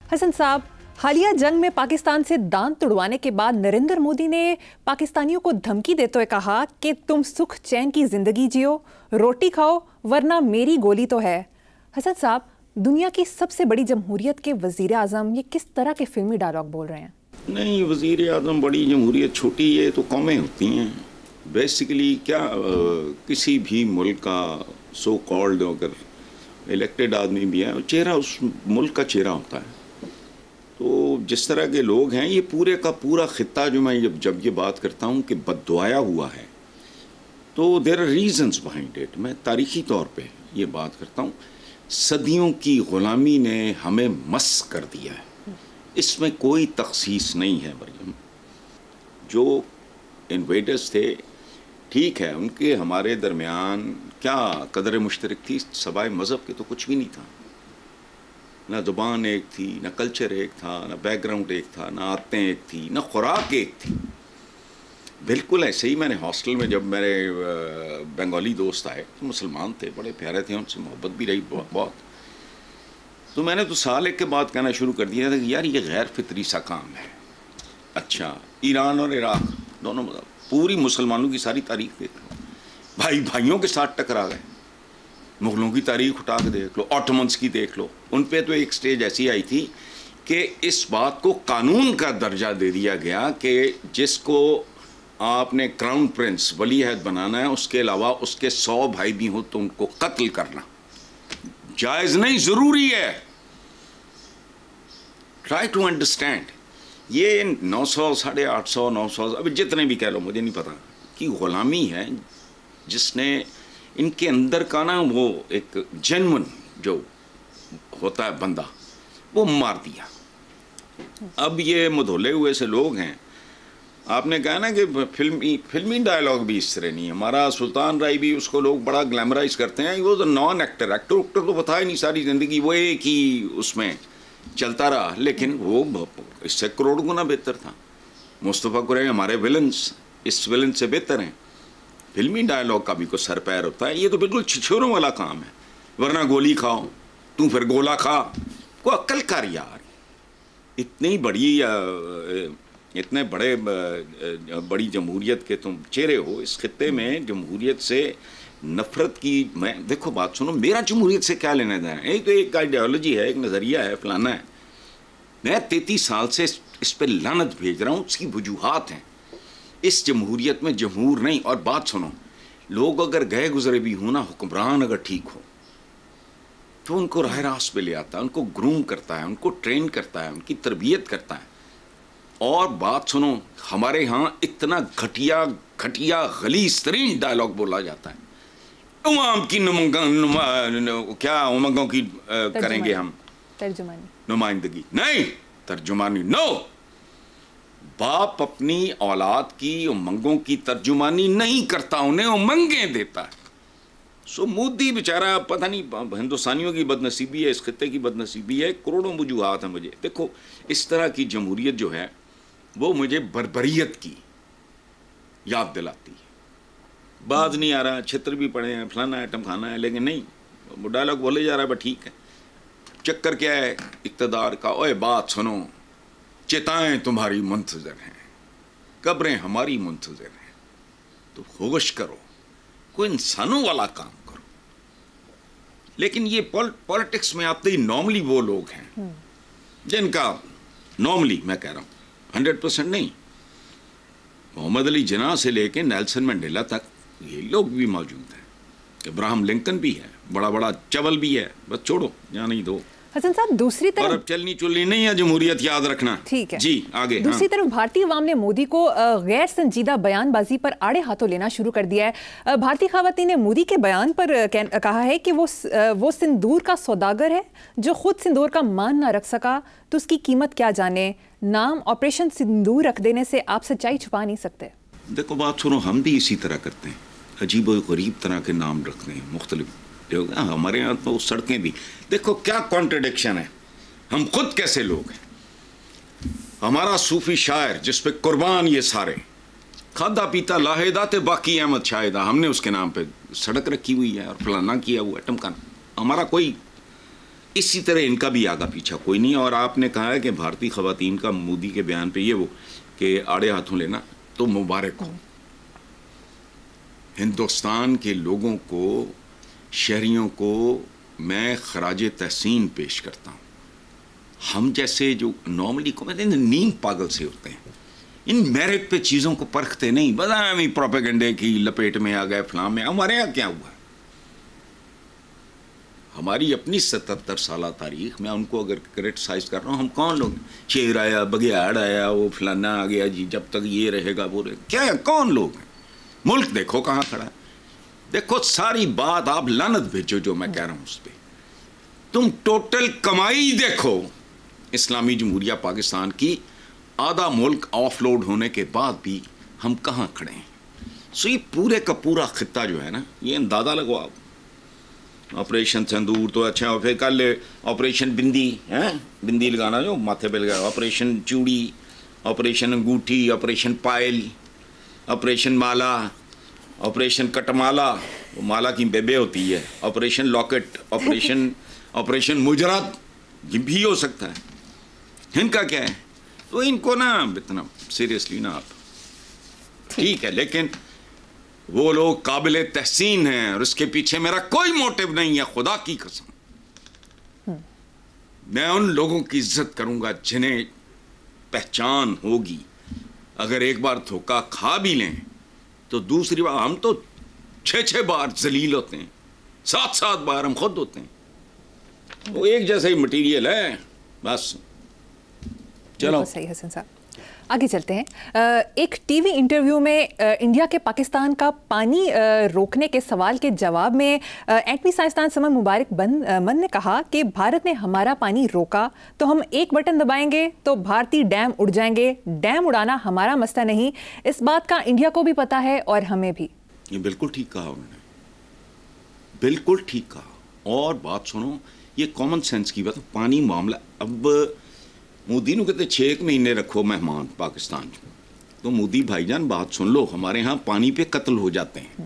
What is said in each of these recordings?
हसन साहब, हालिया जंग में पाकिस्तान से दांत तुड़वाने के बाद नरेंद्र मोदी ने पाकिस्तानियों को धमकी देते हुए कहा कि तुम सुख चैन की जिंदगी जियो, रोटी खाओ, वरना मेरी गोली तो है। हसन साहब, दुनिया की सबसे बड़ी जमहूरियत के वजीर आजम ये किस तरह के फिल्मी डायलॉग बोल रहे हैं? नहीं, वजीर आजम बड़ी जमहूरियत छोटी, ये तो कौमें होती हैं बेसिकली। क्या किसी भी मुल्क का सो कॉल्ड अगर इलेक्टेड आदमी भी है, चेहरा उस मुल्क का चेहरा होता है। तो जिस तरह के लोग हैं, ये पूरे का पूरा खित्ता जो मैं जब ये बात करता हूँ कि बददुआया हुआ है, तो there are reasons behind it. मैं तारीखी तौर पे ये बात करता हूँ, सदियों की ग़ुलामी ने हमें मस कर दिया है, इसमें कोई तखसीस नहीं है। मरियम, जो इन्वेडर्स थे, ठीक है, उनके हमारे दरमियान क्या कदर मुश्तरक थी, सवाए मज़हब के तो कुछ भी नहीं था। ना ज़ुबान एक थी, ना कल्चर एक था, ना बैकग्राउंड एक था, ना आदतें एक थी, ना खुराक एक थी। बिल्कुल ऐसे ही मैंने हॉस्टल में, जब मेरे बंगाली दोस्त आए तो मुसलमान थे, बड़े प्यारे थे, उनसे मोहब्बत भी रही बहुत। तो मैंने तो साल एक के बाद कहना शुरू कर दिया था कि यार ये गैर फितरी सा काम है। अच्छा, ईरान और इराक दोनों, पूरी मुसलमानों की सारी तारीख देख लो, भाई भाइयों के साथ टकरा गए। मुग़लों की तारीख उठा के देख लो, ऑटोमन्स की देख लो, उन पे तो एक स्टेज ऐसी आई थी कि इस बात को कानून का दर्जा दे दिया गया कि जिसको आपने क्राउन प्रिंस वली अहद बनाना है, उसके अलावा उसके 100 भाई भी हों तो उनको कत्ल करना जायज़ नहीं, ज़रूरी है। Try to understand. ये 900, 850, 900, अभी जितने भी कह लो, मुझे नहीं पता, कि ग़ुलामी है जिसने इनके अंदर का ना वो एक जेन्युइन जो होता है बंदा, वो मार दिया। अब ये मधोले हुए से लोग हैं। आपने कहा ना कि फिल्मी डायलॉग भी इस तरह नहीं है। हमारा सुल्तान राय भी, उसको लोग बड़ा ग्लैमराइज करते हैं, वो तो नॉन एक्टर तो पता ही नहीं, सारी ज़िंदगी वो एक ही उसमें चलता रहा, लेकिन वो इससे करोड़ गुना बेहतर था। मुस्तफ़ा कुरैशी हमारे विलन्स इस विलन से बेहतर हैं। फिल्मी डायलॉग का भी कोई सर पैर होता है, ये तो बिल्कुल छिछोरों वाला काम है। वरना गोली खाओ, तू फिर गोला खा, को अक्ल कर यार। इतनी बड़ी इतने बड़ी जमहूरियत के तुम चेहरे हो, इस खित्ते में जमहूरियत से नफरत की। मैं देखो, बात सुनो, मेरा जमहूरियत से क्या लेना देना है? तो एक आइडियोलॉजी है, एक नज़रिया है, फलाना है। मैं 33 साल से इस पर लानत भेज रहा हूँ, उसकी वजूहात हैं। इस जमहूरियत में जमहूर नहीं। और बात सुनो, लोग अगर गए गुजरे भी हो ना, हुक्मरान अगर ठीक हो तो उनको राह रास्त पे ले आता है, उनको ग्रूम करता है, उनको ट्रेन करता है, उनकी तरबियत करता है। और बात सुनो, हमारे यहाँ इतना घटिया गलीज़ तरीन डायलॉग बोला जाता है, उमाम की क्या उमंगों की करेंगे हम तर्जुमानी, नुमाइंदगी नहीं, तर्जुमानी नो। बाप अपनी औलाद की उमंगों की तर्जुमानी नहीं करता, उन्हें उमंगें देता है। सो मोदी बेचारा, पता नहीं हिंदुस्तानियों की बदनसीबी है, इस खित्ते की बदनसीबी है, करोड़ों वजूहात हैं। मुझे देखो, इस तरह की जमहूरियत जो है वो मुझे बर्बरियत की याद दिलाती है। बाज नहीं आ रहा, छित्र भी पड़े हैं, फलाना आइटम खाना है, लेकिन नहीं, वो डायलॉग बोले जा रहा है, बस ठीक है। चक्कर क्या है इक़्तिदार का? ओए बात सुनो, चिताएं तुम्हारी मुंतज़िर हैं, कब्रें हमारी मुंतज़िर हैं, तो होश करो, कोई इंसानों वाला काम करो। लेकिन ये पॉलिटिक्स में आते ही नॉर्मली वो लोग हैं जिनका, नॉर्मली मैं कह रहा हूँ 100% नहीं, मोहम्मद अली जिन्ना से लेके नेल्सन मंडेला तक ये लोग भी मौजूद हैं, इब्राहिम लिंकन भी है, बड़ा चवल भी है, बस छोड़ो, यहाँ नहीं दो। हसन साहब, दूसरी तरफ, और अब चलनी चुलनी नहीं है जमहूरियत, याद रखना। ठीक है जी, आगे। दूसरी तरफ भारतीय अवाम ने मोदी को गैर संजीदा बयानबाजी पर आड़े हाथों लेना शुरू कर दिया है। भारतीय खवातीन ने मोदी के बयान पर कहा है कि वो सिंदूर का सौदागर है, जो खुद सिंदूर का मान ना रख सका तो उसकी कीमत क्या जाने। नाम ऑपरेशन सिंदूर रख देने से आप सच्चाई छुपा नहीं सकते। देखो बात सुनो, हम भी इसी तरह करते हैं, अजीब और गरीब तरह के नाम रखते हैं, मुख्तलिफ। हमारे यहाँ तो सड़कें भी देखो, क्या कॉन्ट्रडिक्शन है। हम खुद कैसे लोग हैं। हमारा सूफी शायर जिस पे कुर्बान ये सारे, खादा पीता लाहेदा ते बाकी अहमद शाहिदा, हमने उसके नाम पे सड़क रखी हुई है और फलाना किया हुआ है, टमकाना। हमारा कोई اسی طرح ان کا بھی آگا پیچھا کوئی نہیں. اور آپ نے کہا ہے کہ بھارتی خواتین کا مودی کے بیان پہ یہ وہ کہ آڑے ہاتھوں لینا, تو مبارک ہو. ہندوستان کے لوگوں کو, شہریوں کو میں خراج تحسین پیش کرتا ہوں. ہم جیسے جو نارملی کو کہتے ہیں نیم پاگل سے ہوتے ہیں, ان میرٹ پہ چیزوں کو پرکھتے نہیں, بس ہم پروپیگنڈے کی لپیٹ میں آ گئے فلاں میں. ہمارے یہاں کیا ہوا, ہماری اپنی 77 سالہ تاریخ میں ان کو اگر کرٹیسائز کر رہا ہوں, ہم کون لوگ, شیر آیا, بگیاڑ آیا, وہ فلانا آ گیا جی, جب تک یہ رہے گا وہ رہے گا, کیا کون لوگ ہیں؟ ملک دیکھو کہاں کھڑا ہے. دیکھو ساری بات آپ لعنت بھیجو جو میں کہہ رہا ہوں اس پہ. تم ٹوٹل کمائی دیکھو اسلامی جمہوریہ پاکستان کی, آدھا ملک آف لوڈ ہونے کے بعد بھی ہم کہاں کھڑے ہیں. سو یہ پورے کا پورا خطہ جو ہے نا, یہ اندازہ لگو آپ. آپریشن سندور تو اچھا, پھر کل آپریشن بندی, بندی لگانا جو ماتھے پہ لگا, آپریشن چوڑی, آپریشن انگوٹھی, آپریشن پائل, آپریشن مالا, آپریشن کٹمالا, وہ مالا کی بیبے ہوتی ہے, آپریشن لاکٹ, آپریشن مجرد, یہ بھی ہو سکتا ہے. ان کا کیا ہے, تو ان کو نا اتنا سیریسلی نا آپ, ٹھیک ہے, لیکن وہ لوگ قابل تحسین ہیں اور اس کے پیچھے میرا کوئی موٹیو نہیں ہے, خدا کی قسم. میں ان لوگوں کی عزت کروں گا جنہیں پہچان ہوگی. اگر ایک بار دھوکہ کھا بھی لیں تو دوسری بار, ہم تو 6 بار ذلیل ہوتے ہیں, 7 بار ہم خود ہوتے ہیں. وہ ایک جیسا ہی مٹیریل ہے بس. چلو صحیح حسن صاحب, آگے چلتے ہیں. ایک ٹی وی انٹرویو میں انڈیا کے پاکستان کا پانی روکنے کے سوال کے جواب میں ایٹمی سائنسدان سمر مبارک من نے کہا کہ بھارت نے ہمارا پانی روکا تو ہم ایک بٹن دبائیں گے تو بھارتی ڈیم اڑ جائیں گے. ڈیم اڑانا ہمارا مسئلہ نہیں, اس بات کا انڈیا کو بھی پتا ہے اور ہمیں بھی. یہ بالکل ٹھیک کہا انہوں نے, بالکل ٹھیک کہا. اور بات سنو, یہ کامن سینس کی بات. پانی معاملہ, اب مودی نو کہتے 6 مہینے رکھو مہمان پاکستان, تو مودی بھائی جان بات سن لو, ہمارے ہاں پانی پہ قتل ہو جاتے ہیں.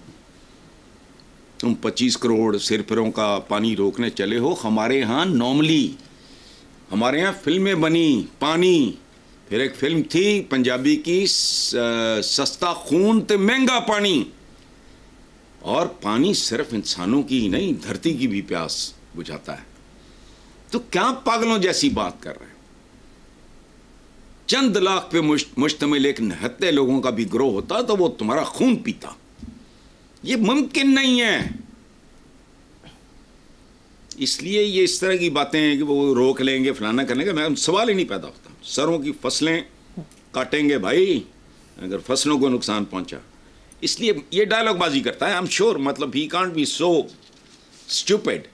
تم 25 کروڑ سرپروں کا پانی روکنے چلے ہو. ہمارے ہاں نارملی, ہمارے ہاں فلمیں بنی پانی. پھر ایک فلم تھی پنجابی کی, سستا خون تے مہنگا پانی. اور پانی صرف انسانوں کی ہی نہیں, دھرتی کی بھی پیاس بجھاتا ہے. تو کیا پاگلوں جیسی بات کر رہے ہیں. چند لاکھ پہ مشتمل ایک نہتے لوگوں کا بھی گروہ ہوتا تو وہ تمہارا خون پیتا. یہ ممکن نہیں ہے. اس لیے یہ اس طرح کی باتیں ہیں کہ وہ روک لیں گے فلانا کرنے کا, میں سوال ہی نہیں پیدا ہوتا. سروں کی فصلیں کاٹیں گے بھائی اگر فصلوں کو نقصان پہنچا. اس لیے یہ ڈائلاگ بازی کرتا ہے, I'm sure, مطلب he can't be so stupid.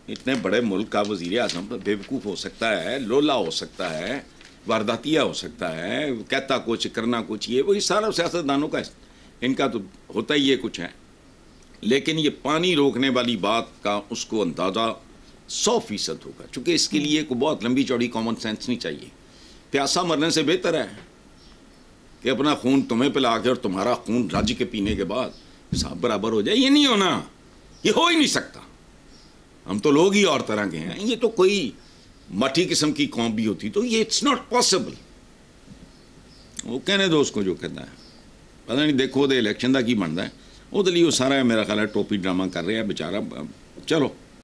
اتنے بڑے ملک کا وزیر اعظم بے وقوف ہو سکتا ہے, لولا ہو سکتا ہے, وارداتیہ ہو سکتا ہے, کہتا کچھ کرنا کچھ. یہ وہی سارا سیاستدانوں کا, ان کا تو ہوتا ہی یہ کچھ ہے. لیکن یہ پانی روکنے والی بات کا اس کو اندازہ 100% ہوگا, چونکہ اس کے لیے کوئی بہت لمبی چوڑی کامن سینس نہیں چاہیے. پیاسا مرنے سے بہتر ہے کہ اپنا خون تمہیں پلا کے اور تمہارا خون راجی کے پینے کے بعد حساب برابر ہو جائے. یہ نہیں ہونا, یہ ہو ہی نہیں سکتا. ہم تو لوگ ہی اور طرح کے ہیں. یہ تو کوئی مٹھی قسم کی قوم بھی ہوتی تو یہ اٹس ناٹ پاسبل. وہ کہنے دو اس کو جو کہتا ہے, پتہ نہیں دیکھو دے الیکشن دا کی بنتا ہے. وہ دلی وہ سارا میرا خیال ہے ٹوپی ڈرامہ کر رہے ہیں بیچارہ. چلو